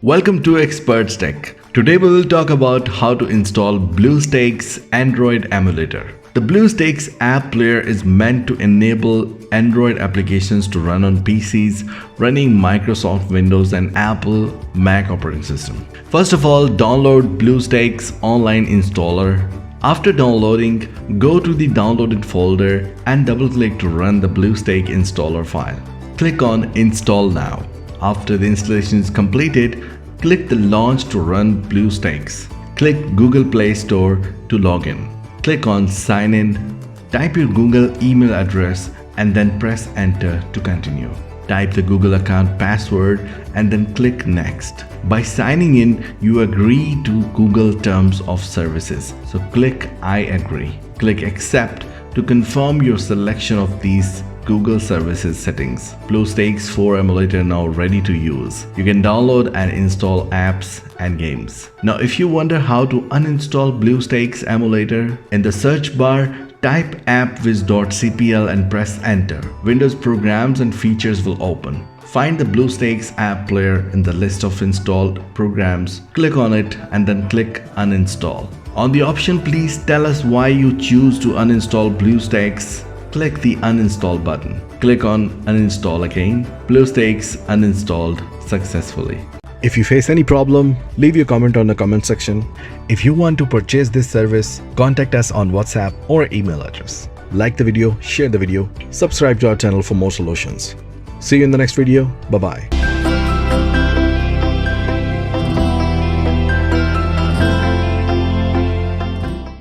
Welcome to Xperts Tech. Today we will talk about how to install BlueStacks Android emulator. The BlueStacks app player is meant to enable Android applications to run on PCs running Microsoft Windows and Apple Mac operating system. First of all, download BlueStacks online installer. After downloading, go to the downloaded folder and double-click to run the BlueStacks installer file. Click on Install Now. After the installation is completed, click the Launch to run BlueStacks. Click Google Play Store to log in. Click on Sign In. Type your Google email address and then press Enter to continue. Type the Google account password and then click Next. By signing in, you agree to Google Terms of Services. So click I agree. Click Accept to confirm your selection of these Google Services settings. BlueStacks 4 emulator now ready to use. You can download and install apps and games. Now if you wonder how to uninstall BlueStacks emulator, in the search bar type appwiz.cpl and press enter. Windows programs and features will open. Find the BlueStacks app player in the list of installed programs. Click on it and then click uninstall. On the option, please tell us why you choose to uninstall BlueStacks. Click the uninstall button. Click on uninstall again. BlueStacks uninstalled successfully. If you face any problem, leave your comment on the comment section. If you want to purchase this service, contact us on WhatsApp or email address. Like the video, share the video, subscribe to our channel for more solutions. See you in the next video. Bye-bye.